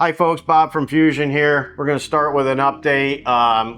Hi folks, Bob from Fusion here. We're going to start with an update.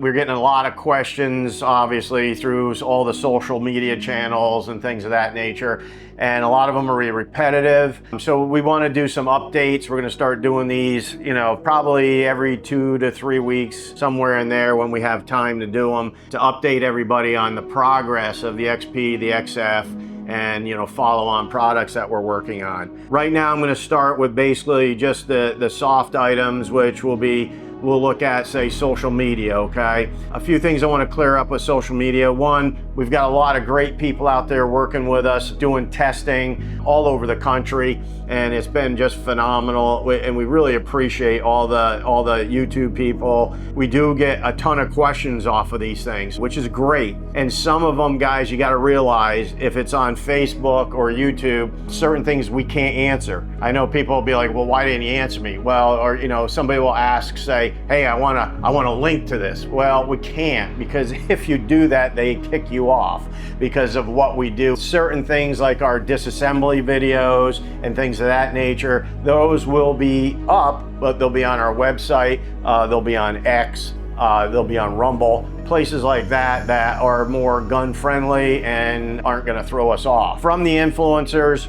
We're getting a lot of questions, obviously, through all the social media channels and things of that nature. And a lot of them are repetitive. So we want to do some updates. We're going to start doing these, probably every 2 to 3 weeks, somewhere in there when we have time to do them, to update everybody on the progress of the XP, the XF, and follow-on products that we're working on. Right now I'm going to start with basically just the soft items, which we'll look at, say, social media, okay? A few things I want to clear up with social media. One, we've got a lot of great people out there working with us, doing testing all over the country, and it's been just phenomenal, and we really appreciate all the YouTube people. We do get a ton of questions off of these things, which is great. And some of them, guys, you got to realize, if it's on Facebook or YouTube, certain things we can't answer. I know people will be like, well, why didn't you answer me? Well, or somebody will ask, say, hey, I want to link to this. Well, we can't, because if you do that, they kick you off because of what we do. Certain things like our disassembly videos and things of that nature, those will be up, but they'll be on our website, they'll be on X, they'll be on Rumble, places like that are more gun friendly and aren't going to throw us off. From the influencers,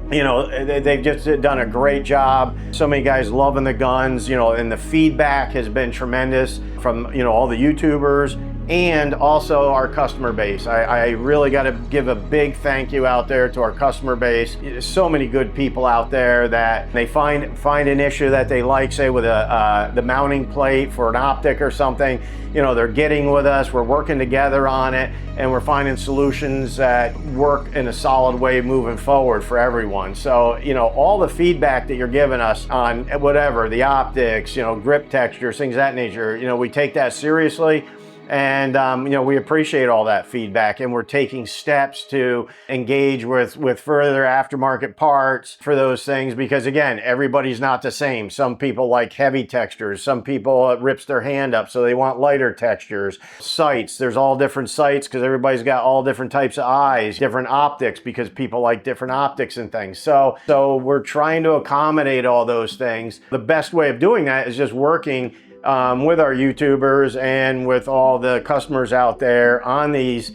they've just done a great job. So many guys loving the guns, and the feedback has been tremendous from, all the YouTubers and also our customer base. I really got to give a big thank you out there to our customer base. There's so many good people out there that they find an issue that they like, say with the mounting plate for an optic or something. They're getting with us, we're working together on it, and we're finding solutions that work in a solid way moving forward for everyone. So, all the feedback that you're giving us on whatever, the optics, grip textures, things of that nature, we take that seriously. And, we appreciate all that feedback, and we're taking steps to engage with further aftermarket parts for those things, because again, everybody's not the same. Some people like heavy textures. Some people, it rips their hand up, so they want lighter textures. Sights, there's all different sights because everybody's got all different types of eyes, different optics because people like different optics and things. So we're trying to accommodate all those things. The best way of doing that is just working with our YouTubers and with all the customers out there on these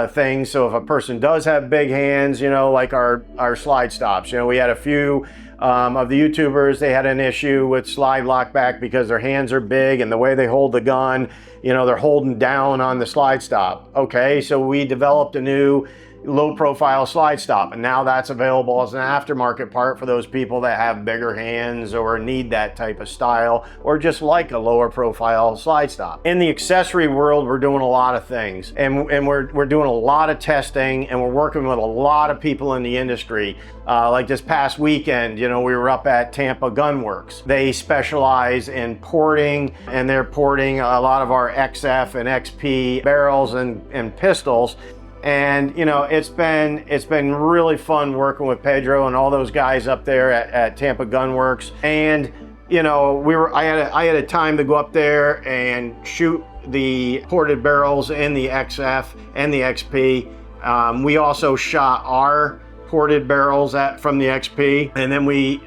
things. So if a person does have big hands, like our slide stops, we had a few of the YouTubers, they had an issue with slide lock back because their hands are big and the way they hold the gun, they're holding down on the slide stop. Okay, so we developed a new low profile slide stop, and now that's available as an aftermarket part for those people that have bigger hands or need that type of style, or just like a lower profile slide stop. In the accessory world, we're doing a lot of things, and we're doing a lot of testing, and we're working with a lot of people in the industry. Like this past weekend, we were up at Tampa Gunwerx. They specialize in porting, and they're porting a lot of our XF and XP barrels and pistols. And it's been really fun working with Pedro and all those guys up there at Tampa Gunwerx. And I had a time to go up there and shoot the ported barrels in the XF and the XP. We also shot our ported barrels from the XP, and then we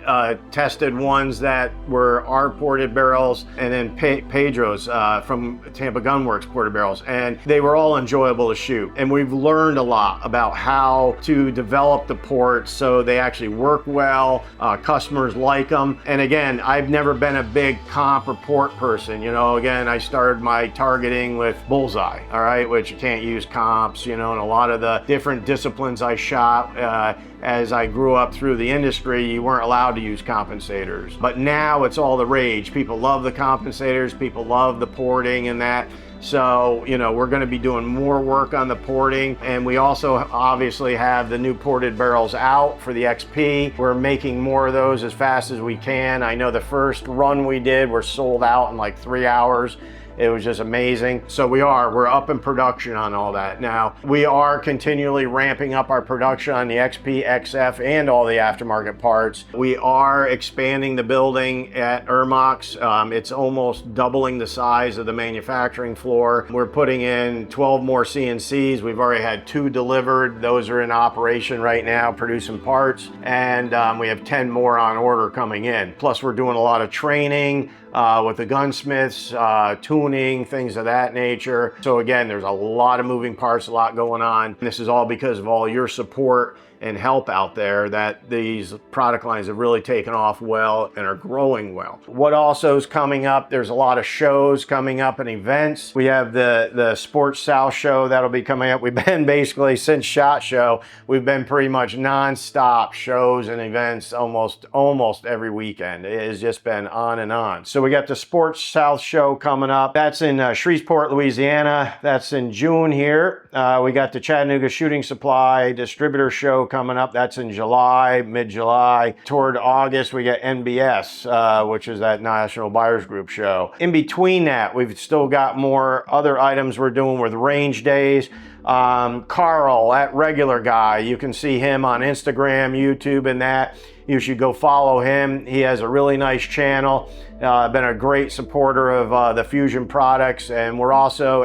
tested ones that were our ported barrels, and then Pedro's from Tampa Gunwerx ported barrels, and they were all enjoyable to shoot. And we've learned a lot about how to develop the ports so they actually work well, customers like them. And again, I've never been a big comp or port person. Again, I started my targeting with bullseye, all right, which you can't use comps, and a lot of the different disciplines I shot, as I grew up through the industry, you weren't allowed to use compensators. But now it's all the rage. People love the compensators, people love the porting and that. So, we're going to be doing more work on the porting, and we also obviously have the new ported barrels out for the XP. We're making more of those as fast as we can. I know the first run we did, we're sold out in like 3 hours. It was just amazing. So we're up in production on all that. Now, we are continually ramping up our production on the XP, XF, and all the aftermarket parts. We are expanding the building at Irmax. It's almost doubling the size of the manufacturing floor. We're putting in 12 more CNCs. We've already had 2 delivered. Those are in operation right now, producing parts. And we have 10 more on order coming in. Plus, we're doing a lot of training with the gunsmiths, tuning, things of that nature. So again, there's a lot of moving parts, a lot going on. This is all because of all your support and help out there, that these product lines have really taken off well and are growing well. What also is coming up, there's a lot of shows coming up and events. We have the Sports South show that'll be coming up. We've been basically, since SHOT Show, we've been pretty much non-stop shows and events almost every weekend. It has just been on and on. So we got the Sports South show coming up. That's in Shreveport, Louisiana. That's in June here. We got the Chattanooga Shooting Supply Distributor Show coming up. That's in July, mid-July. Toward August, we got NBS, which is that National Buyers Group show. In between that, we've still got more other items we're doing with range days. Carl, that regular guy, you can see him on Instagram, YouTube, and that. You should go follow him. He has a really nice channel. Been a great supporter of the Fusion products, and we're also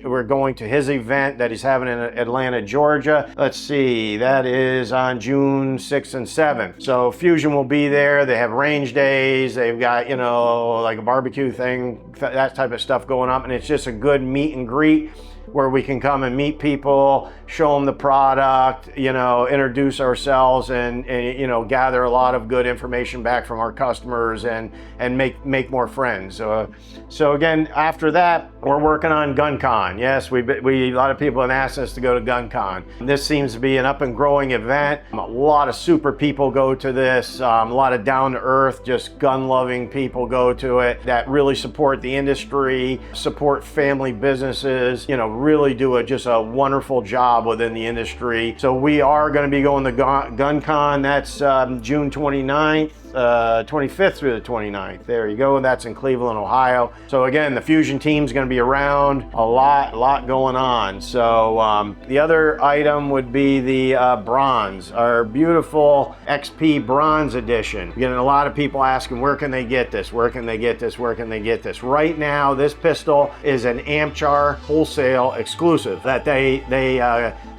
we're going to his event that he's having in Atlanta, Georgia. Let's see, that is on June 6th and 7th. So Fusion will be there. They have range days. They've got, you know, like a barbecue thing, that type of stuff going on, and it's just a good meet and greet where we can come and meet people, show them the product, you know, introduce ourselves, and you know, gather a lot of good information back from our customers and make more friends. So again, after that, we're working on GunCon. Yes, a lot of people have asked us to go to GunCon. This seems to be an up and growing event. A lot of super people go to this. A lot of down to earth, just gun loving people go to it that really support the industry, support family businesses, you know, really do just a wonderful job within the industry. So we are going to be going to GunCon. That's June 29th, 25th through the 29th. There you go. That's in Cleveland, Ohio. So again, the Fusion team's going to be around. A lot going on. So the other item would be the bronze, our beautiful XP Bronze Edition. Getting a lot of people asking, where can they get this? Where can they get this? Where can they get this? Right now, this pistol is an Amchar wholesale exclusive that they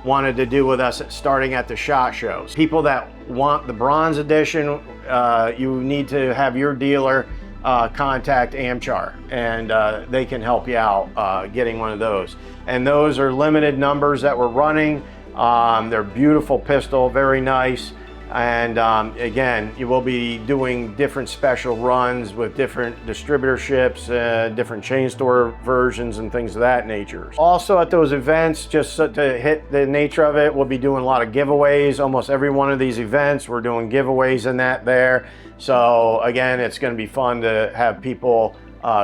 wanted to do with us starting at the SHOT Shows. People that want the Bronze Edition, you need to have your dealer contact Amchar, and they can help you out getting one of those. And those are limited numbers that we're running. They're beautiful pistol, very nice. And again, you will be doing different special runs with different distributorships, different chain store versions and things of that nature. Also at those events, just to hit the nature of it, we'll be doing a lot of giveaways. Almost every one of these events, we're doing giveaways in that there. So again, it's going to be fun to have people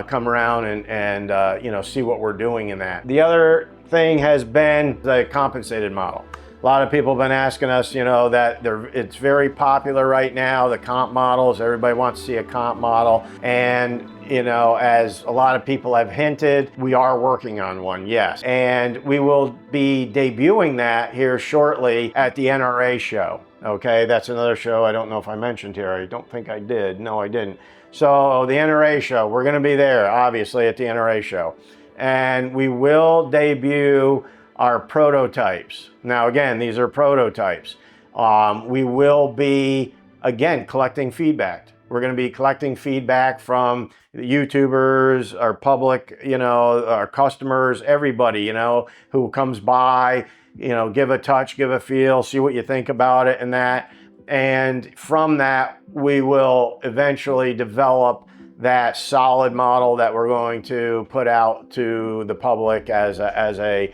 come around and you know, see what we're doing in that. The other thing has been the compensated model. A lot of people have been asking us, you know, that it's very popular right now, the comp models. Everybody wants to see a comp model. And, you know, as a lot of people have hinted, we are working on one, yes. And we will be debuting that here shortly at the NRA Show. Okay, that's another show I don't know if I mentioned here. I don't think I did. No, I didn't. So the NRA Show, we're going to be there, obviously, at the NRA Show. And we will debut our prototypes. Now again, these are prototypes. We will be, again, collecting feedback. We're going to be collecting feedback from the YouTubers, our public, you know, our customers, everybody, you know, who comes by, you know, give a touch, give a feel, see what you think about it and that. And from that, we will eventually develop that solid model that we're going to put out to the public as a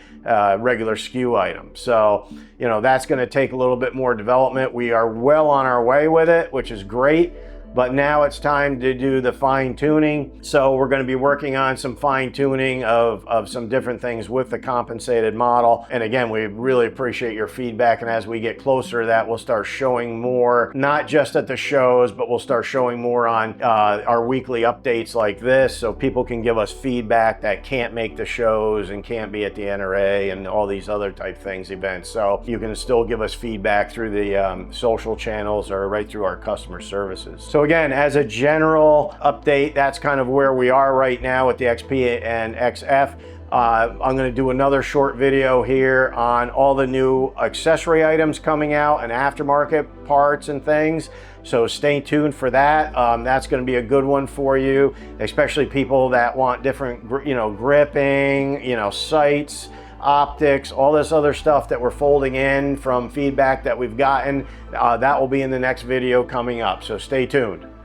regular SKU item. So, you know, that's going to take a little bit more development. We are well on our way with it, which is great. but now it's time to do the fine tuning. So we're going to be working on some fine tuning of some different things with the compensated model. And again, we really appreciate your feedback, and as we get closer to that, we'll start showing more, not just at the shows, but we'll start showing more on our weekly updates like this, so people can give us feedback that can't make the shows and can't be at the NRA and all these other type things, events. So you can still give us feedback through the social channels or right through our customer services. So again, as a general update, that's kind of where we are right now with the XP and XF. I'm going to do another short video here on all the new accessory items coming out and aftermarket parts and things. So stay tuned for that. That's going to be a good one for you, especially people that want different, gripping, sights, optics, all this other stuff that we're folding in from feedback that we've gotten. That will be in the next video coming up. So stay tuned.